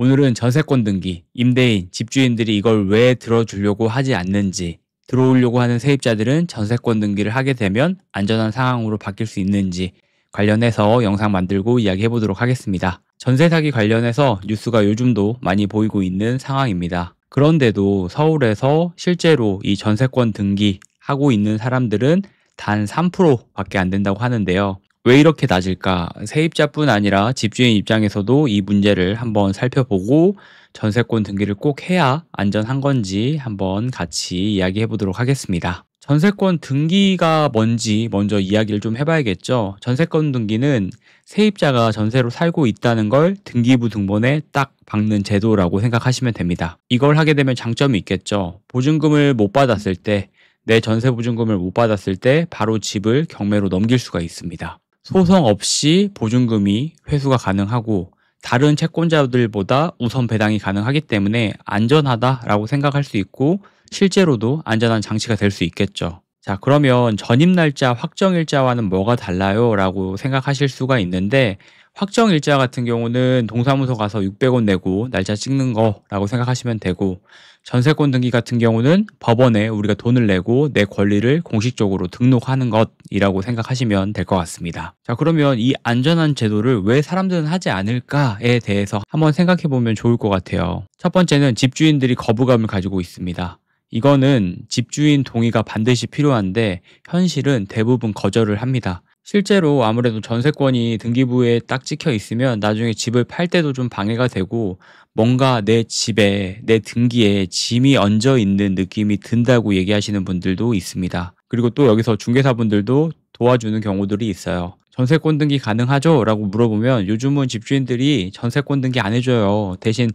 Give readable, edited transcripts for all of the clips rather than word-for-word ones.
오늘은 전세권 등기, 임대인, 집주인들이 이걸 왜 들어주려고 하지 않는지, 들어오려고 하는 세입자들은 전세권 등기를 하게 되면 안전한 상황으로 바뀔 수 있는지 관련해서 영상 만들고 이야기해 보도록 하겠습니다. 전세 사기 관련해서 뉴스가 요즘도 많이 보이고 있는 상황입니다. 그런데도 서울에서 실제로 이 전세권 등기 하고 있는 사람들은 단 3%밖에 안 된다고 하는데요. 왜 이렇게 낮을까? 세입자뿐 아니라 집주인 입장에서도 이 문제를 한번 살펴보고 전세권 등기를 꼭 해야 안전한 건지 한번 같이 이야기해 보도록 하겠습니다. 전세권 등기가 뭔지 먼저 이야기를 좀 해봐야겠죠. 전세권 등기는 세입자가 전세로 살고 있다는 걸 등기부 등본에 딱 박는 제도라고 생각하시면 됩니다. 이걸 하게 되면 장점이 있겠죠. 보증금을 못 받았을 때, 내 전세 보증금을 못 받았을 때 바로 집을 경매로 넘길 수가 있습니다. 소송 없이 보증금이 회수가 가능하고 다른 채권자들보다 우선 배당이 가능하기 때문에 안전하다라고 생각할 수 있고 실제로도 안전한 장치가 될 수 있겠죠. 자, 그러면 전입날짜, 확정일자와는 뭐가 달라요? 라고 생각하실 수가 있는데 확정일자 같은 경우는 동사무소 가서 600원 내고 날짜 찍는 거라고 생각하시면 되고 전세권 등기 같은 경우는 법원에 우리가 돈을 내고 내 권리를 공식적으로 등록하는 것이라고 생각하시면 될 것 같습니다. 자, 그러면 이 안전한 제도를 왜 사람들은 하지 않을까에 대해서 한번 생각해 보면 좋을 것 같아요. 첫 번째는 집주인들이 거부감을 가지고 있습니다. 이거는 집주인 동의가 반드시 필요한데 현실은 대부분 거절을 합니다. 실제로 아무래도 전세권이 등기부에 딱 찍혀 있으면 나중에 집을 팔 때도 좀 방해가 되고 뭔가 내 집에, 내 등기에 짐이 얹어 있는 느낌이 든다고 얘기하시는 분들도 있습니다. 그리고 또 여기서 중개사분들도 도와주는 경우들이 있어요. 전세권 등기 가능하죠? 라고 물어보면 요즘은 집주인들이 전세권 등기 안 해줘요. 대신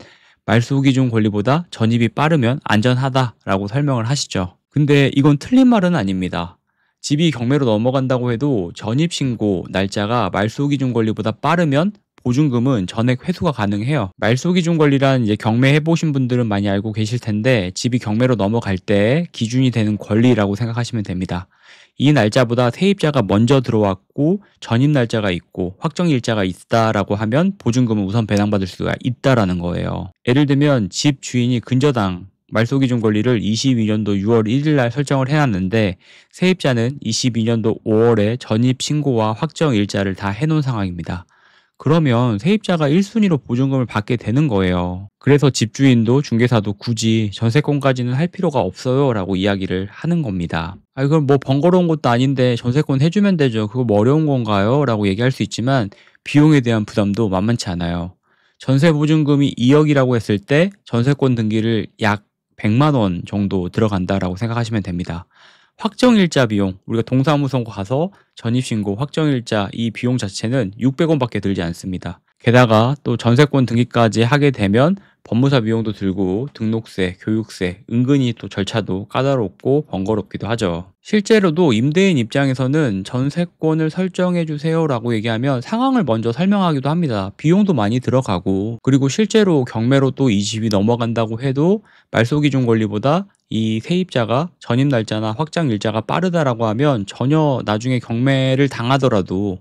말소 기준 권리보다 전입이 빠르면 안전하다라고 설명을 하시죠. 근데 이건 틀린 말은 아닙니다. 집이 경매로 넘어간다고 해도 전입신고 날짜가 말소 기준 권리보다 빠르면 보증금은 전액 회수가 가능해요. 말소 기준 권리란 이제 경매 해보신 분들은 많이 알고 계실 텐데 집이 경매로 넘어갈 때 기준이 되는 권리라고 생각하시면 됩니다. 이 날짜보다 세입자가 먼저 들어왔고 전입 날짜가 있고 확정 일자가 있다라고 하면 보증금은 우선 배당받을 수가 있다라는 거예요. 예를 들면 집 주인이 근저당 말소 기준 권리를 22년도 6월 1일 날 설정을 해놨는데 세입자는 22년도 5월에 전입 신고와 확정 일자를 다 해놓은 상황입니다. 그러면 세입자가 1순위로 보증금을 받게 되는 거예요. 그래서 집주인도 중개사도 굳이 전세권까지는 할 필요가 없어요 라고 이야기를 하는 겁니다. 이건 뭐 번거로운 것도 아닌데 전세권 해주면 되죠. 그거 뭐 어려운 건가요? 라고 얘기할 수 있지만 비용에 대한 부담도 만만치 않아요. 전세 보증금이 2억이라고 했을 때 전세권 등기를 약 100만 원 정도 들어간다라고 생각하시면 됩니다. 확정일자 비용, 우리가 동사무소 가서 전입신고, 확정일자 이 비용 자체는 600원밖에 들지 않습니다. 게다가 또 전세권 등기까지 하게 되면 법무사 비용도 들고 등록세, 교육세, 은근히 또 절차도 까다롭고 번거롭기도 하죠. 실제로도 임대인 입장에서는 전세권을 설정해 주세요 라고 얘기하면 상황을 먼저 설명하기도 합니다. 비용도 많이 들어가고 그리고 실제로 경매로 또 이 집이 넘어간다고 해도 말소 기준 권리보다 이 세입자가 전입 날짜나 확정 일자가 빠르다라고 하면 전혀 나중에 경매를 당하더라도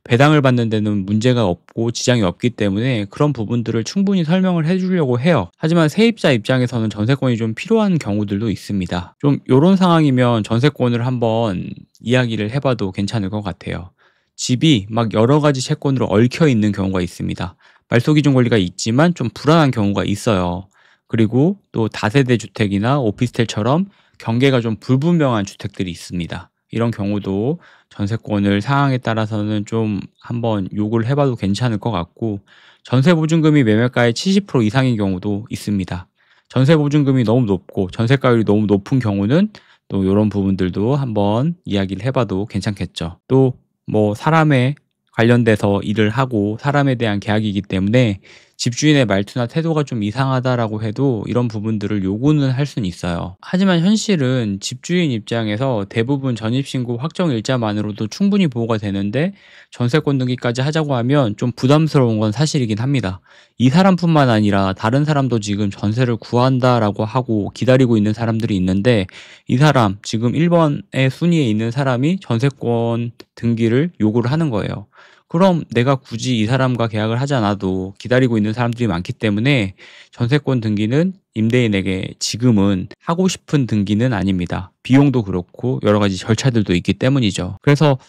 배당을 받는 데는 문제가 없고 지장이 없기 때문에 그런 부분들을 충분히 설명을 해주려고 해요. 하지만 세입자 입장에서는 전세권이 좀 필요한 경우들도 있습니다. 좀 이런 상황이면 전세권을 한번 이야기를 해봐도 괜찮을 것 같아요. 집이 막 여러 가지 채권으로 얽혀 있는 경우가 있습니다. 말소 기준 권리가 있지만 좀 불안한 경우가 있어요. 그리고 또 다세대 주택이나 오피스텔처럼 경계가 좀 불분명한 주택들이 있습니다. 이런 경우도 전세권을 상황에 따라서는 좀 한번 요구를 해봐도 괜찮을 것 같고 전세 보증금이 매매가의 70% 이상인 경우도 있습니다. 전세 보증금이 너무 높고 전세가율이 너무 높은 경우는 또 이런 부분들도 한번 이야기를 해봐도 괜찮겠죠. 또 뭐 사람에 관련돼서 일을 하고 사람에 대한 계약이기 때문에 집주인의 말투나 태도가 좀 이상하다라고 해도 이런 부분들을 요구는 할 수는 있어요. 하지만 현실은 집주인 입장에서 대부분 전입신고 확정 일자만으로도 충분히 보호가 되는데 전세권 등기까지 하자고 하면 좀 부담스러운 건 사실이긴 합니다. 이 사람뿐만 아니라 다른 사람도 지금 전세를 구한다라고 하고 기다리고 있는 사람들이 있는데 이 사람 지금 1번의 순위에 있는 사람이 전세권 등기를 요구를 하는 거예요. 그럼 내가 굳이 이 사람과 계약을 하지 않아도 기다리고 있는 사람들이 많기 때문에 전세권 등기는 임대인에게 지금은 하고 싶은 등기는 아닙니다. 비용도 그렇고 여러 가지 절차들도 있기 때문이죠. 그래서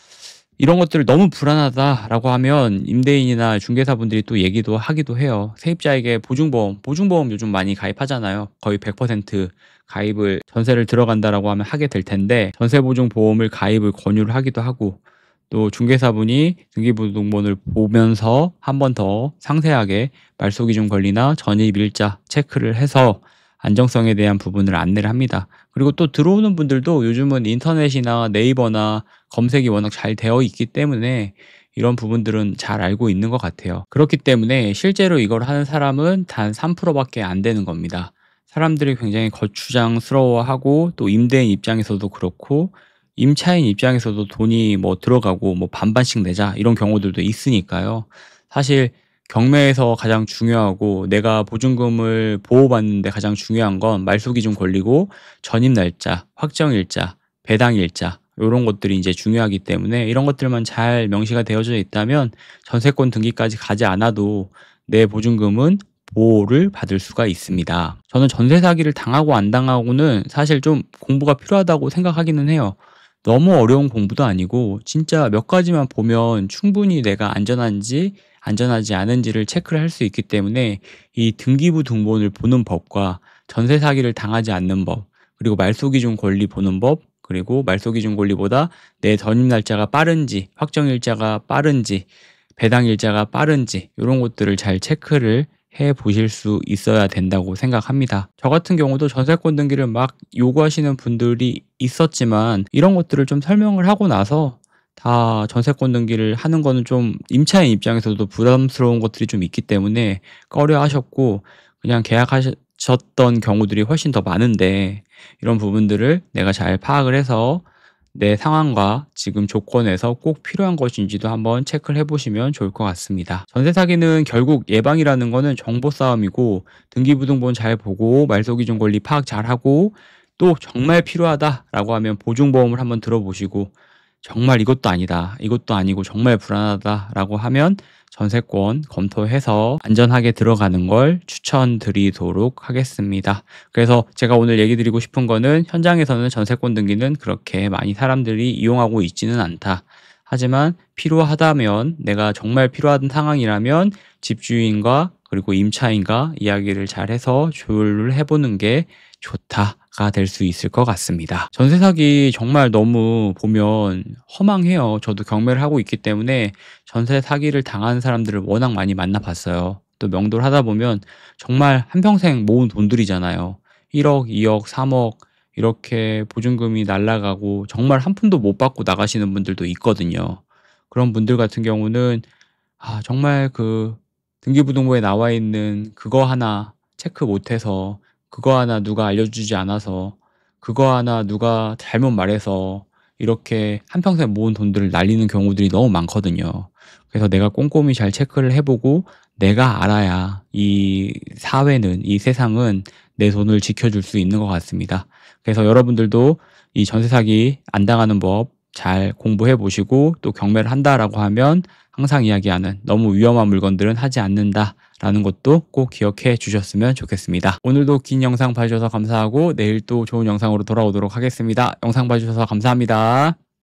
이런 것들을 너무 불안하다라고 하면 임대인이나 중개사분들이 또 얘기도 하기도 해요. 세입자에게 보증보험 요즘 많이 가입하잖아요. 거의 100% 가입을 전세를 들어간다라고 하면 하게 될 텐데 전세보증보험을 가입을 권유를 하기도 하고 또 중개사분이 등기부등본을 보면서 한 번 더 상세하게 말소기준 권리나 전입일자 체크를 해서 안정성에 대한 부분을 안내를 합니다. 그리고 또 들어오는 분들도 요즘은 인터넷이나 네이버나 검색이 워낙 잘 되어 있기 때문에 이런 부분들은 잘 알고 있는 것 같아요. 그렇기 때문에 실제로 이걸 하는 사람은 단 3%밖에 안 되는 겁니다. 사람들이 굉장히 거추장스러워하고 또 임대인 입장에서도 그렇고 임차인 입장에서도 돈이 뭐 들어가고 뭐 반반씩 내자 이런 경우들도 있으니까요. 사실 경매에서 가장 중요하고 내가 보증금을 보호받는 데 가장 중요한 건 말소기준 권리고 전입날짜, 확정일자, 배당일자 요런 것들이 이제 중요하기 때문에 이런 것들만 잘 명시가 되어져 있다면 전세권 등기까지 가지 않아도 내 보증금은 보호를 받을 수가 있습니다. 저는 전세 사기를 당하고 안 당하고는 사실 좀 공부가 필요하다고 생각하기는 해요. 너무 어려운 공부도 아니고 진짜 몇 가지만 보면 충분히 내가 안전한지 안전하지 않은지를 체크를 할 수 있기 때문에 이 등기부 등본을 보는 법과 전세 사기를 당하지 않는 법, 그리고 말소기준 권리 보는 법, 그리고 말소기준 권리보다 내 전입 날짜가 빠른지, 확정일자가 빠른지, 배당일자가 빠른지 이런 것들을 잘 체크를 해 보실 수 있어야 된다고 생각합니다. 저 같은 경우도 전세권 등기를 막 요구하시는 분들이 있었지만 이런 것들을 좀 설명을 하고 나서 다 전세권 등기를 하는 거는 좀 임차인 입장에서도 부담스러운 것들이 좀 있기 때문에 꺼려 하셨고 그냥 계약하셨던 경우들이 훨씬 더 많은데 이런 부분들을 내가 잘 파악을 해서 내 상황과 지금 조건에서 꼭 필요한 것인지도 한번 체크를 해보시면 좋을 것 같습니다. 전세 사기는 결국 예방이라는 거는 정보 싸움이고 등기부등본 잘 보고 말소기준 권리 파악 잘 하고 또 정말 필요하다라고 하면 보증보험을 한번 들어보시고 정말 이것도 아니다, 이것도 아니고 정말 불안하다라고 하면 전세권 검토해서 안전하게 들어가는 걸 추천드리도록 하겠습니다. 그래서 제가 오늘 얘기 드리고 싶은 거는 현장에서는 전세권 등기는 그렇게 많이 사람들이 이용하고 있지는 않다. 하지만 필요하다면 내가 정말 필요한 상황이라면 집주인과 그리고 임차인과 이야기를 잘해서 조율을 해보는 게 좋다가 될 수 있을 것 같습니다. 전세 사기 정말 너무 보면 허망해요. 저도 경매를 하고 있기 때문에 전세 사기를 당한 사람들을 워낙 많이 만나봤어요. 또 명도를 하다 보면 정말 한평생 모은 돈들이잖아요. 1억, 2억, 3억 이렇게 보증금이 날아가고 정말 한 푼도 못 받고 나가시는 분들도 있거든요. 그런 분들 같은 경우는 정말 그 등기부등본에 나와 있는 그거 하나 체크 못해서 그거 하나 누가 알려주지 않아서 그거 하나 누가 잘못 말해서 이렇게 한평생 모은 돈들을 날리는 경우들이 너무 많거든요. 그래서 내가 꼼꼼히 잘 체크를 해보고 내가 알아야 이 사회는, 이 세상은 내 돈을 지켜줄 수 있는 것 같습니다. 그래서 여러분들도 이 전세 사기 안 당하는 법 잘 공부해 보시고 또 경매를 한다라고 하면 항상 이야기하는 너무 위험한 물건들은 하지 않는다라는 것도 꼭 기억해 주셨으면 좋겠습니다. 오늘도 긴 영상 봐주셔서 감사하고 내일 또 좋은 영상으로 돌아오도록 하겠습니다. 영상 봐주셔서 감사합니다.